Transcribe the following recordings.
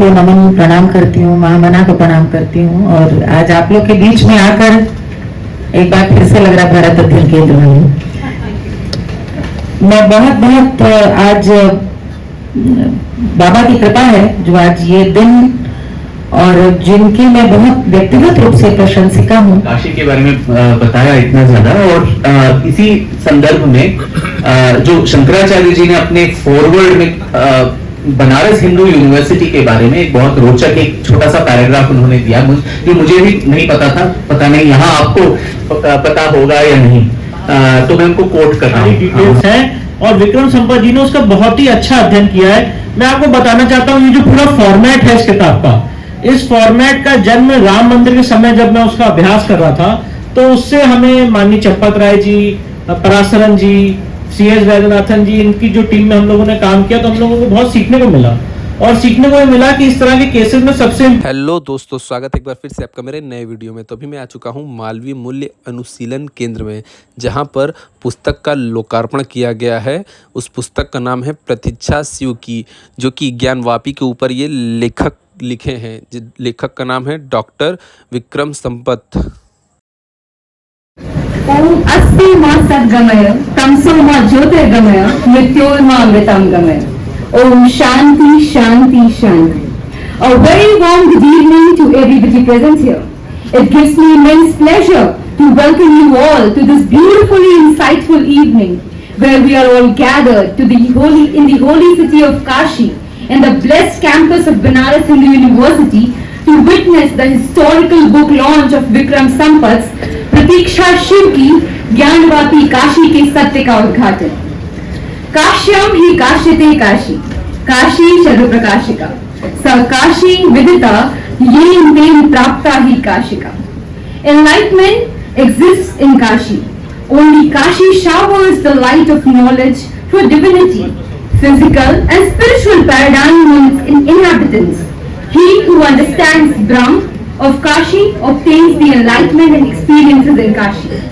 को नमन प्रणाम करती हूँ, महामना को प्रणाम करती हूँ। और आज आप लोग के बीच में आकर एक बार फिर से लग रहा भारत अध्ययन केंद्र में हूँ। मैं बहुत आज बाबा की कृपा है जो आज ये दिन और जिनकी मैं बहुत व्यक्तिगत रूप से प्रशंसिका हूँ। काशी के बारे में बताया इतना ज्यादा, और इसी संदर्भ में जो शंकराचार्य जी ने अपने फॉरवर्ड में बनारस हिंदू यूनिवर्सिटी के बारे में एक बहुत रोचक एक छोटा सा पैराग्राफ उन्होंने दिया, जो मुझे भी नहीं पता था, पता नहीं यहाँ आपको पता होगा या नहीं, तो मैं उनको कोट कर रहा हूँ। और विक्रम संपत जी ने उसका बहुत ही अच्छा अध्ययन किया है। मैं आपको बताना चाहता हूँ, ये जो पूरा फॉर्मेट है इस किताब का, इस फॉर्मेट का जन्म राम मंदिर के समय जब मैं उसका अभ्यास कर रहा था, तो उससे हमें माननीय चंपत राय जी, पराशरन जी, CS वैद्यनाथन जी, इनकी जो टीम में हम लोगों ने काम किया, तो हम लोगों को बहुत सीखने को मिला। और सीखने को मिला कि इस तरह के केसेस में सबसे हेलो दोस्तों, स्वागत है एक बार फिर से आपका मेरे नए वीडियो में। तो अभी मैं आ चुका हूँ मालवीय मूल्य अनुशीलन केंद्र में, जहाँ पर पुस्तक का लोकार्पण किया गया है। उस पुस्तक का नाम है प्रतीक्षा शिव की, जो कि ज्ञानवापी के ऊपर ये लेखक लिखे हैं। लेखक का नाम है डॉक्टर विक्रम संपत। ओम अस्ति मा सद्गमय तमसो मा ज्योतिर्गमय मृत्योर्मा अमृतंगमय। Om Shanti, Shanti, Shanti. A very warm good evening to everybody present here. It gives me immense pleasure to welcome you all to this beautifully insightful evening where we are all gathered in the holy city of Kashi and the blessed campus of Banaras Hindu University to witness the historical book launch of Vikram Sampat's Pratiksha Shiv की ज्ञानवापी काशी के सत्य का उद्घाटन। काश्यम ही काश्यते काशी, काशी सर्वप्रकाशिका, स काशी विदिता येन तेन प्राप्ता ही Kashika. Enlightenment exists in Kashi. Only Kashi showers the light of knowledge for divinity, physical and spiritual paradigm on its inhabitants. He who understands Brahm of Kashi obtains the enlightenment and experiences in Kashi.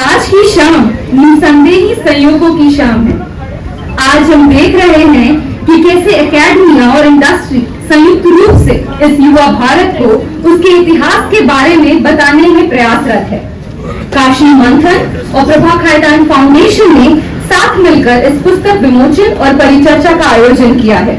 आज की शाम निसंदेही संयोगों की शाम है। आज हम देख रहे हैं कि कैसे एकेडमिया और इंडस्ट्री संयुक्त रूप से इस युवा भारत को उसके इतिहास के बारे में बताने में प्रयासरत है। काशी मंथन और प्रभा खायदान फाउंडेशन ने साथ मिलकर इस पुस्तक विमोचन और परिचर्चा का आयोजन किया है।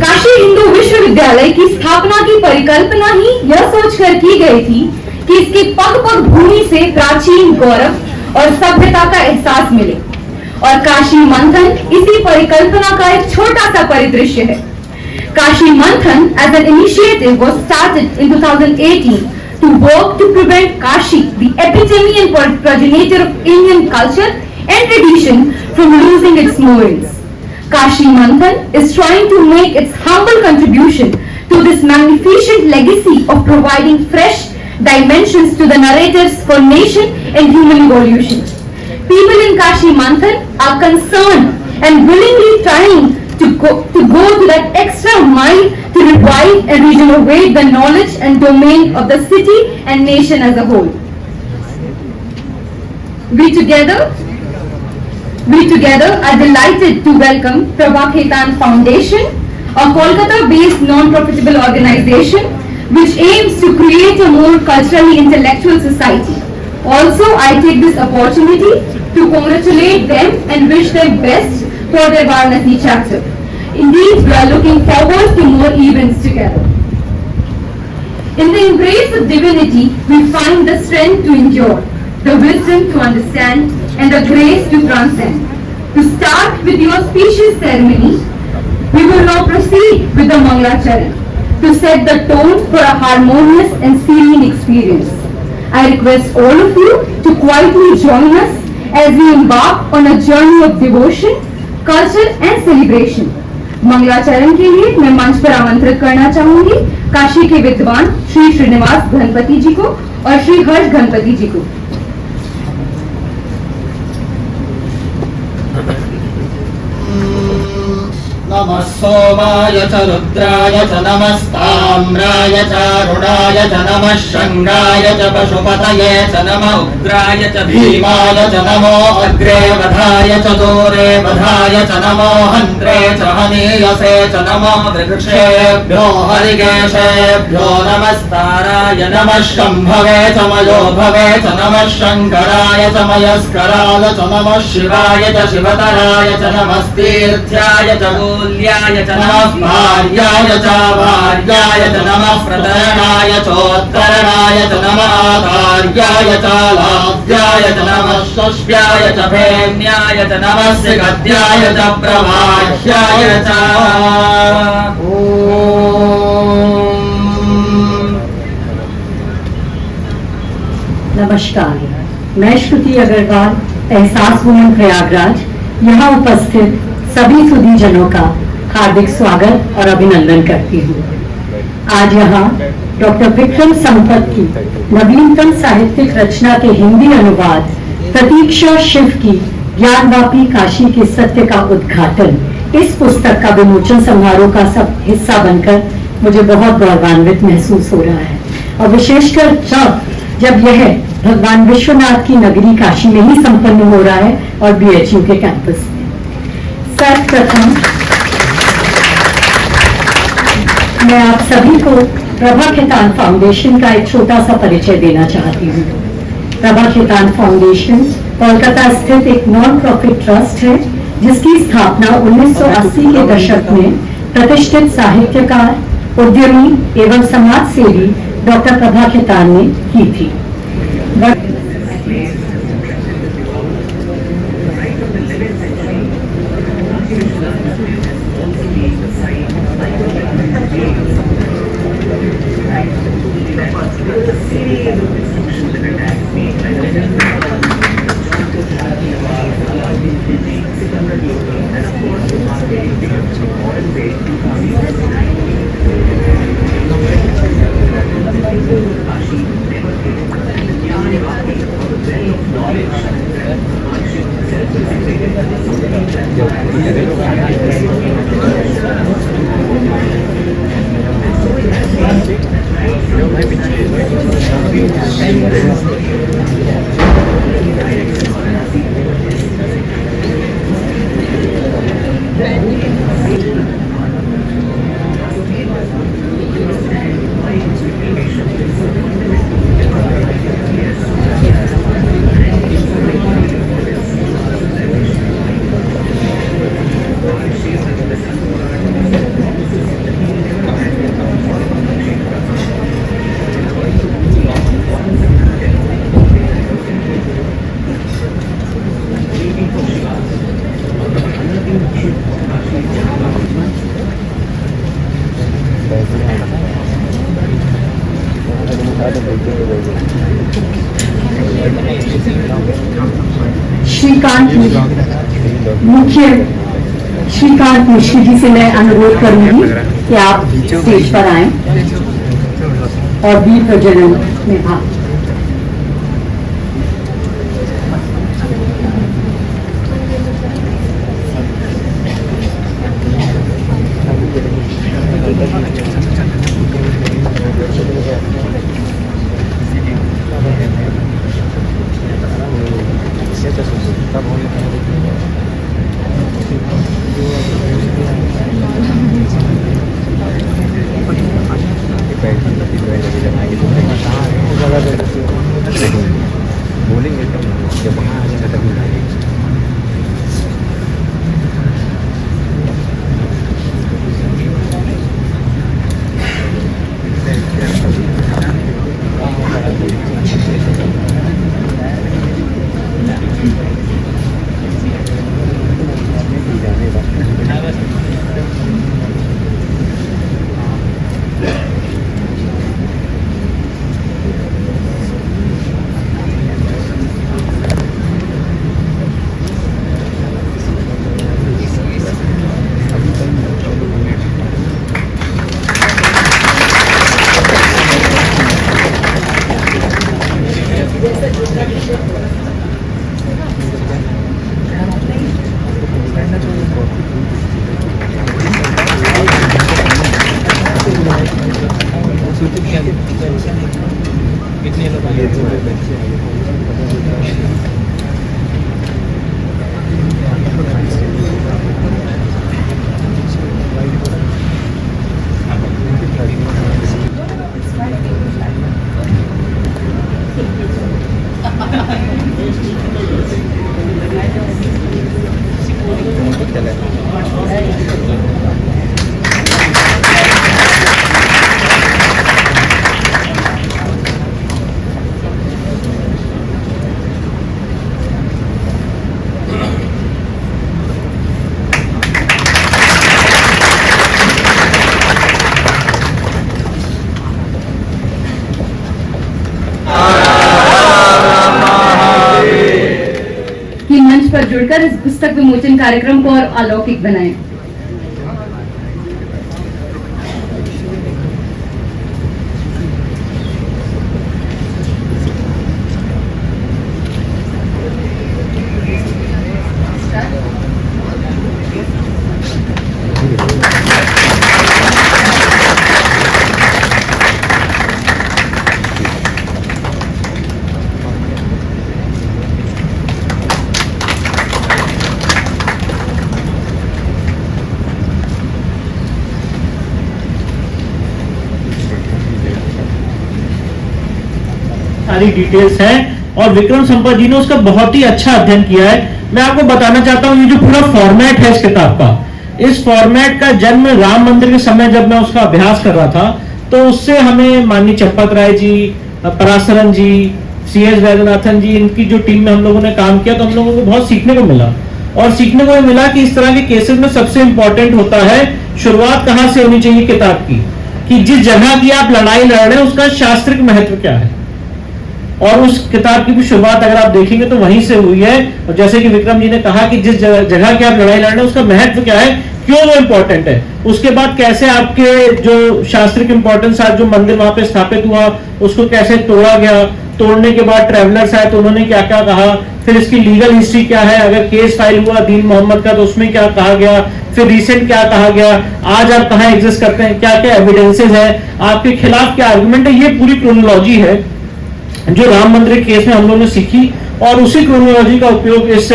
काशी हिंदू विश्वविद्यालय की स्थापना की परिकल्पना ही यह सोचकर की गई थी कि इसकी पग पग भूमि से प्राचीन गौरव और सभ्यता का एहसास मिले, और काशी मंथन इसी परिकल्पना का एक छोटा सा परिदृश्य है। Kashi Manthan as an initiative was started in 2018 to work to prevent Kashi, the epitome and progenitor of Indian culture and tradition, from losing its moorings. Kashi Manthan is trying to make its humble contribution to this magnificent legacy of providing fresh dimensions to the narratives for nation and human evolution. People in Kashi Manthan are concerned and willingly trying to go to that extra mile to revive and regenerate the knowledge and domain of the city and nation as a whole. We together are delighted to welcome Prabha Khaitan Foundation, a Kolkata-based non-profitable organization which aims to create a more culturally intellectual society. Also, I take this opportunity to congratulate them and wish them best for their Varanasi chapter. Indeed, we are looking forward to more events together. In the embrace of divinity, we find the strength to endure, the wisdom to understand, and the grace to transcend. To start with the auspicious ceremony, we will now proceed with the Mangalacharan to set the tone for a harmonious and serene experience. I request all of you to quietly join us as we embark on a journey of devotion, culture and celebration. मंगलाचरण के लिए मैं मंच पर आमंत्रित करना चाहूंगी काशी के विद्वान श्री श्रीनिवास गणपति जी को और श्री हर्ष गणपति जी को। नमः सोमाय च रुद्राय च नमस्ताम्राय च रुणाय च नमः शङ्गाय च पशुपतये च नमः उग्राय च भीमाय च नमो अग्रे वधाय च दूरे वधाय च नमो हन्त्रे च हनीयसे च नमो वृक्षेभ्यो हरिकेशेभ्यो नमस्ताराय नमः शम्भवे च मयो भवे च नमः शङ्कराय च मयस्कराय च नमः शिवाय च शिवतराय च नमस्तीर्थ्याय च मूल्याय च नमः भार्याय च भार्याय च नमः प्रतरणाय चोत्तरणाय च नमः आधार्याय च लाभ्याय च नमः षष्ट्याय च भेन्याय च नमः गद्याय च प्रवाह्याय च नमस्कार, मैं श्रुति अग्रवाल, एहसास वुमन प्रयागराज, यहाँ उपस्थित सभी सुधीजनों का हार्दिक स्वागत और अभिनंदन करती हूँ। आज यहाँ डॉक्टर विक्रम संपत की नवीनतम साहित्यिक रचना के हिंदी अनुवाद प्रतीक्षा शिव की ज्ञानवापी काशी के सत्य का उद्घाटन इस पुस्तक का विमोचन समारोह का सब हिस्सा बनकर मुझे बहुत गौरवान्वित महसूस हो रहा है, और विशेषकर जब यह भगवान विश्वनाथ की नगरी काशी में ही संपन्न हो रहा है और BHU के कैंपस में। सर्वप्रथम मैं आप सभी को प्रभा खेतान फाउंडेशन का एक छोटा सा परिचय देना चाहती हूँ। प्रभा खेतान फाउंडेशन कोलकाता स्थित एक नॉन प्रॉफिट ट्रस्ट है, जिसकी स्थापना 1980 के दशक में प्रतिष्ठित साहित्यकार, उद्यमी एवं समाज सेवी डॉक्टर प्रभा खेतान ने की थी। श्रीकांत मिश्र जी से मैं अनुरोध करूंगी कि आप स्टेज पर आएं और वीर प्रजनन में भाग। कि मंच पर जुड़कर इस पुस्तक विमोचन कार्यक्रम को और अलौकिक बनाएं। सारी डिटेल्स हैं और विक्रम संपत जी ने उसका बहुत ही अच्छा अध्ययन किया है। मैं आपको बताना चाहता हूँ ये जो पूरा फॉर्मेट है इस किताब का, इस फॉर्मेट का जन्म राम मंदिर के समय जब मैं उसका अभ्यास कर रहा था तो उससे हमें माननीय चंपत राय जी, पराशरन जी, CS वैद्यनाथन जी, इनकी जो टीम में हम लोगों ने काम किया तो हम लोगों को बहुत सीखने को मिला। और सीखने को मिला कि इस तरह के केसेस में सबसे इंपॉर्टेंट होता है शुरुआत कहाँ से होनी चाहिए किताब की, कि जिस जगह की आप लड़ाई लड़ रहे हैं उसका शास्त्रिक महत्व क्या है। और उस किताब की भी शुरुआत अगर आप देखेंगे तो वहीं से हुई है। और जैसे कि विक्रम जी ने कहा कि जिस जगह की आप लड़ाई लड़ रहे हैं उसका महत्व क्या है, क्यों वो इंपॉर्टेंट है, उसके बाद कैसे आपके जो शास्त्रिक इंपॉर्टेंस आज जो मंदिर वहां पे स्थापित हुआ उसको कैसे तोड़ा गया, तोड़ने के बाद ट्रैवलर्स आए तो उन्होंने क्या क्या कहा, फिर इसकी लीगल हिस्ट्री क्या है, अगर केस फाइल हुआ दीन मोहम्मद का तो उसमें क्या कहा गया, फिर रिसेंट क्या कहा गया, आज आप कहाँ एग्जिस्ट करते हैं, क्या क्या एविडेंसेस है, आपके खिलाफ क्या आर्गुमेंट है। ये पूरी क्रोनोलॉजी है जो राम मंदिर केस में हम लोगों ने सीखी और उसी क्रोनोलॉजी का उपयोग इस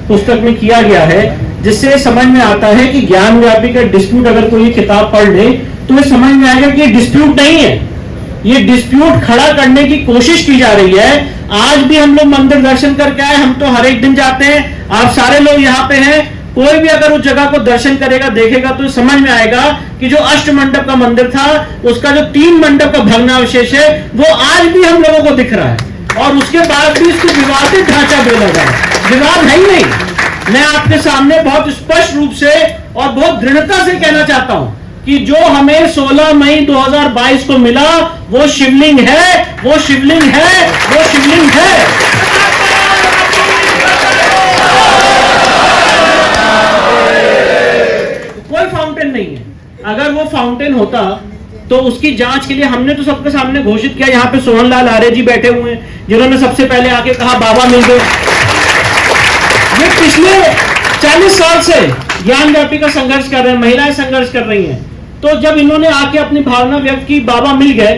पुस्तक में किया गया है, जिससे समझ में आता है कि ज्ञान व्यापी का डिस्प्यूट अगर कोई किताब पढ़ ले तो ये समझ में आएगा कि ये डिस्प्यूट नहीं है, ये डिस्प्यूट खड़ा करने की कोशिश की जा रही है। आज भी हम लोग मंदिर दर्शन करके आए, हम तो हर एक दिन जाते हैं, आप सारे लोग यहाँ पे हैं, कोई भी अगर उस जगह को दर्शन करेगा देखेगा तो समझ में आएगा कि जो अष्ट मंडप का मंदिर था उसका जो 3 मंडप का भग्नावशेष है वो आज भी हम लोगों को दिख रहा है और उसके बाद भी इसको विवादित ढांचा बोला जा रहा है। विवाद है ही नहीं। मैं आपके सामने बहुत स्पष्ट रूप से और बहुत दृढ़ता से कहना चाहता हूं कि जो हमें 16 मई 2022 को मिला वो शिवलिंग है, वो शिवलिंग है, वो शिवलिंग है। कोई फाउंटेन नहीं है। अगर वो फाउंटेन होता तो उसकी जांच के लिए हमने तो सबके सामने घोषित किया, यहाँ पे सोहनलाल आर्य जी बैठे हुए हैं जिन्होंने सबसे पहले आके कहा बाबा मिल गए। ये पिछले 40 साल से ज्ञान व्यापी का संघर्ष कर रहे हैं, महिलाएं संघर्ष कर रही हैं, तो जब इन्होंने आके अपनी भावना व्यक्त की बाबा मिल गए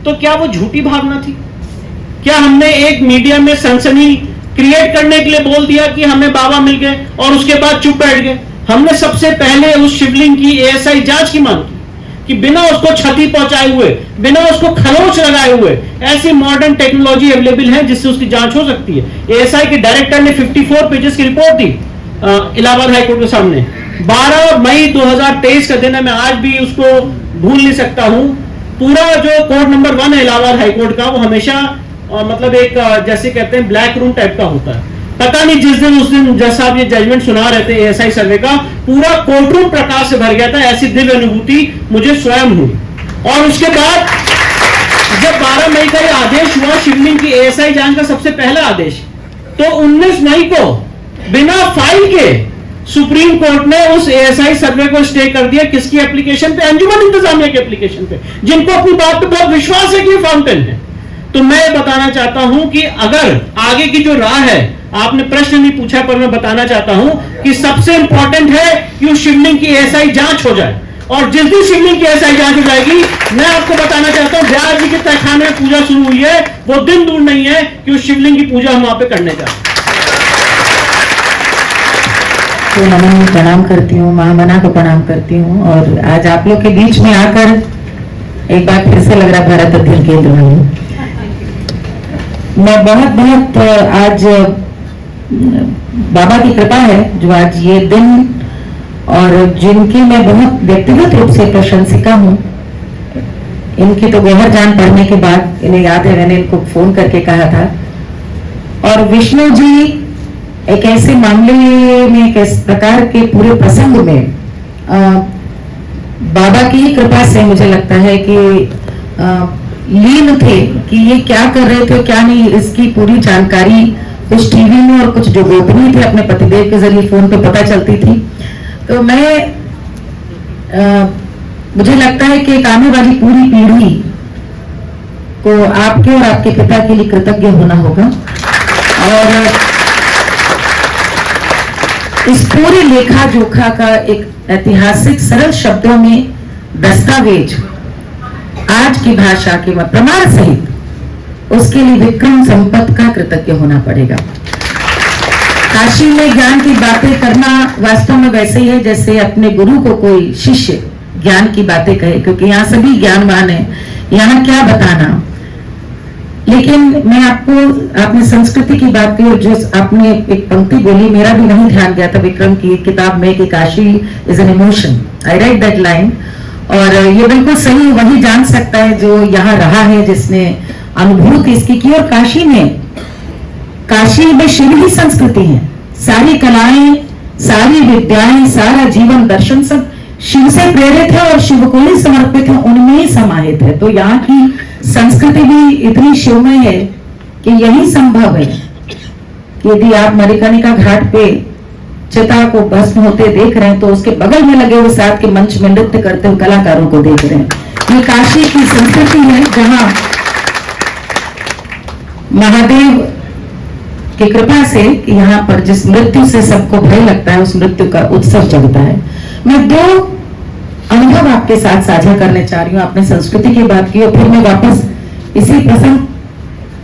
तो क्या वो झूठी भावना थी? क्या हमने एक मीडिया में सनसनी क्रिएट करने के लिए बोल दिया कि हमें बाबा मिल गए और उसके बाद चुप बैठ गए? हमने सबसे पहले उस शिवलिंग की ASI जांच की मांग की कि बिना उसको क्षति पहुंचाए हुए, बिना उसको खरोच लगाए हुए ऐसी मॉडर्न टेक्नोलॉजी अवेलेबल है जिससे उसकी जांच हो सकती है। ASI के डायरेक्टर ने 54 पेजेस की रिपोर्ट दी इलाहाबाद हाईकोर्ट के सामने। 12 मई 2023 का दिन है, मैं आज भी उसको भूल नहीं सकता हूं। पूरा जो कोर्ट नंबर 1 है इलाहाबाद हाईकोर्ट का, वो हमेशा मतलब एक जैसे कहते हैं ब्लैक रूम टाइप का होता है। पता नहीं जिस दिन उस दिन जैसा आप ये जजमेंट सुना रहे थे ASI सर्वे का, पूरा कोर्ट रूम प्रकाश से भर गया था। ऐसी दिव्य अनुभूति मुझे स्वयं हुई। और उसके बाद जब 12 मई का ये आदेश हुआ शिवलिंग की ASI जांच का सबसे पहला आदेश, तो 19 मई को बिना फाइल के सुप्रीम कोर्ट ने उस ASI सर्वे को स्टे कर दिया। किसकी एप्लीकेशन पे? अंजुमन इंतजामिया की एप्लीकेशन पे, जिनको अपनी बात पे बहुत विश्वास है कि ये फाउंटेन है। तो मैं बताना चाहता हूं कि अगर आगे की जो राह है, आपने प्रश्न नहीं पूछा पर मैं बताना चाहता हूं कि सबसे इंपॉर्टेंट है कि उस शिवलिंग की ASI जांच हो जाए और जिस दिन शिवलिंग की ऐसा जांच हो जाएगी, मैं आपको बताना चाहता हूं व्यास जी के तहखाने में पूजा शुरू हुई है, वो दिन दूर नहीं है कि उस शिवलिंग की पूजा हम वहां पे करने जाए। तो नमन प्रणाम करती हूँ, महामना को प्रणाम करती हूँ, और आज आप लोग के बीच में आकर एक बार फिर से लग रहा भारत अध्ययन केंद्र में हूँ। मैं बहुत आज बाबा की कृपा है जो आज ये दिन, और जिनकी मैं बहुत व्यक्तिगत रूप से प्रशंसिका हूँ। इनकी तो गहर जान पढ़ने के बाद इन्हें याद है मैंने इनको फोन करके कहा था, और विष्णु जी एक ऐसे मामले में, एक इस प्रकार के पूरे प्रसंग में बाबा की ही कृपा से मुझे लगता है कि लीन थे कि ये क्या कर रहे थे क्या नहीं, इसकी पूरी जानकारी कुछ टीवी में और कुछ जो गोपनीय थे अपने पतिदेव के जरिए फोन पे पता चलती थी। तो मैं मुझे लगता है कि एक आने वाली पूरी पीढ़ी को आपके और आपके पिता के लिए कृतज्ञ होना होगा, और इस पूरे लेखा जोखा का एक ऐतिहासिक सरल शब्दों में दस्तावेज आज की भाषा के प्रमाण सहित, उसके लिए विक्रम संपत का कृतज्ञ होना पड़ेगा। काशी में ज्ञान की बातें करना वास्तव में वैसे ही है जैसे अपने गुरु को कोई शिष्य ज्ञान की बातें कहे, क्योंकि यहाँ सभी ज्ञानवान है, यहाँ क्या बताना। लेकिन मैं आपने संस्कृति की बात की, जो आपने एक पंक्ति बोली, मेरा भी नहीं ध्यान गया था विक्रम की किताब में कि Kashi is an emotion, I right that line, और ये बिल्कुल सही वही जान सकता है जो यहाँ रहा है, जिसने अनुभूति इसकी की। और काशी में शिव ही संस्कृति है, सारी कलाएं, सारी विद्याएं, सारा जीवन दर्शन सब शिव से प्रेरित है और शिव को ही समर्पित है, उनमें ही समाहित है। तो यहाँ की संस्कृति भी इतनी शिवमय है कि यही संभव है कि यदि आप मणिकर्णिका घाट पे चिता को भस्म होते देख रहे हैं तो उसके बगल में लगे हुए साथ के मंच में नृत्य करते हुए कलाकारों को देख रहे हैं। ये काशी की संस्कृति है जहां महादेव की कृपा से कि यहाँ पर जिस मृत्यु से सबको भय लगता है उस मृत्यु का उत्सव चलता है। मैं दो अनुभव आपके साथ साझा करने चाह रही हूँ। आपने संस्कृति की बात की और फिर मैं वापस इसी प्रसंग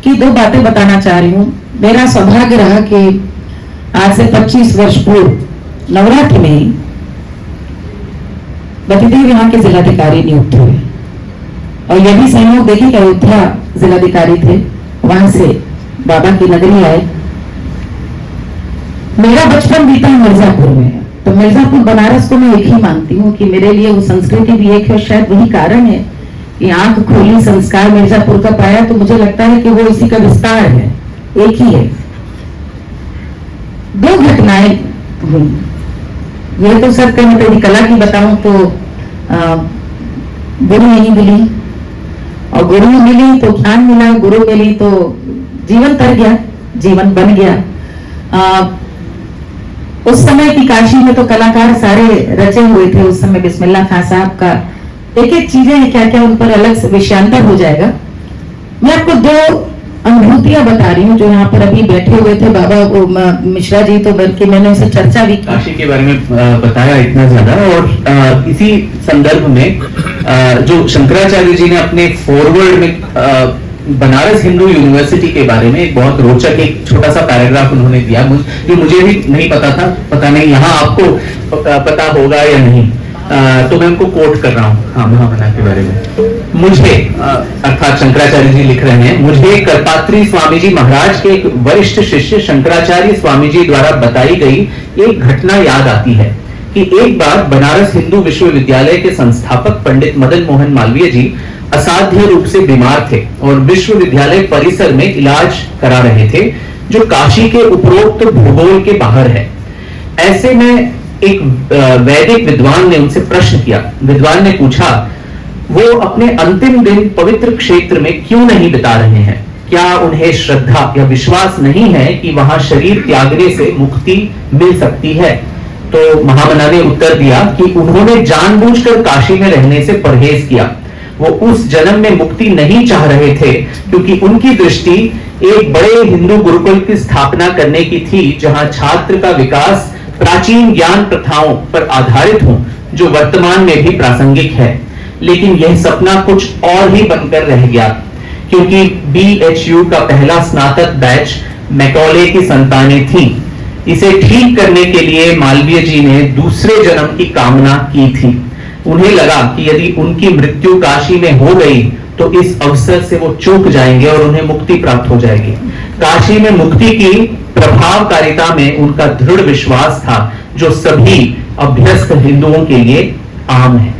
की दो बातें बताना चाह रही हूँ। मेरा सौभाग्य रहा कि आज से 25 वर्ष पूर्व नवरात्रि में ही पतिदेव यहाँ के जिलाधिकारी नियुक्त हुए, और यही संयोग देखिए कि अयोध्या जिलाधिकारी थे, वहां से बाबा की नगरी आए। मेरा बचपन बीता मिर्जापुर में, तो मिर्जापुर बनारस को मैं एक ही मानती हूँ कि मेरे लिए वो संस्कृति भी एक है। शायद वही कारण है कि आंख खोली संस्कार मिर्जापुर का पाया, तो मुझे लगता है कि वो इसी का विस्तार है, एक ही है। दो घटनाएं हुई। ये तो सर कहीं तेरी कला की बताऊं तो गुरु नहीं मिली, और गुरु मिली तो ज्ञान मिला, गुरु मिली तो जीवन तर गया, जीवन बन गया। उस समय की काशी में तो कलाकार सारे रचे हुए थे। उस समय बिस्मिल्लाह खान साहब का एक एक चीजें हैं, क्या क्या उन पर अलग से विषयांतर हो जाएगा। मैं आपको दो अनुभूतियां बता रही हूँ जो यहाँ पर अभी बैठे हुए थे बाबा मिश्रा जी, तो बल्कि मैंने उनसे चर्चा भी की। काशी के बारे में बताया इतना ज्यादा, और इसी संदर्भ में जो शंकराचार्य जी ने अपने फॉरवर्ड में बनारस हिंदू यूनिवर्सिटी के बारे में एक बहुत रोचक एक छोटा सा पैराग्राफ उन्होंने दिया, जो मुझे भी नहीं पता था, पता नहीं यहाँ आपको पता होगा या नहीं। तो मैं उनको कोट कर रहा हूँ। हाँ, महामना के बारे में मुझे अर्थात शंकराचार्य जी लिख रहे हैं, मुझे करपात्री स्वामी जी महाराज के एक वरिष्ठ शिष्य शंकराचार्य स्वामी जी द्वारा बताई गई एक घटना याद आती है कि एक बार बनारस हिंदू विश्वविद्यालय के संस्थापक पंडित मदन मोहन मालवीय जी असाध्य रूप से बीमार थे और विश्वविद्यालय परिसर में इलाज करा रहे थे, जो काशी के उपरोक्त भूगोल के बाहर है। ऐसे में एक वैदिक विद्वान ने उनसे प्रश्न किया। विद्वान ने पूछा, वो अपने अंतिम दिन पवित्र क्षेत्र में क्यों नहीं बिता रहे हैं? क्या उन्हें श्रद्धा या विश्वास नहीं है कि वहां शरीर त्यागने से मुक्ति मिल सकती है? तो महामना ने उत्तर दिया कि उन्होंने जानबूझकर काशी में रहने से परहेज किया। वो उस जन्म में मुक्ति नहीं चाह रहे थे, क्योंकि उनकी दृष्टि एक बड़े हिंदू गुरुकुल की स्थापना करने की थी, जहां छात्र का विकास प्राचीन ज्ञान प्रथाओं पर आधारित हो जो वर्तमान में भी प्रासंगिक है। लेकिन यह सपना कुछ और ही बनकर रह गया, क्योंकि BHU का पहला स्नातक बैच मैकॉले की संतानें थी। इसे ठीक करने के लिए मालवीय जी ने दूसरे जन्म की कामना की थी। उन्हें लगा कि यदि उनकी मृत्यु काशी में हो गई तो इस अवसर से वो चूक जाएंगे और उन्हें मुक्ति प्राप्त हो जाएगी। काशी में मुक्ति की प्रभावकारिता में उनका दृढ़ विश्वास था, जो सभी अभ्यस्त हिंदुओं के लिए आम है।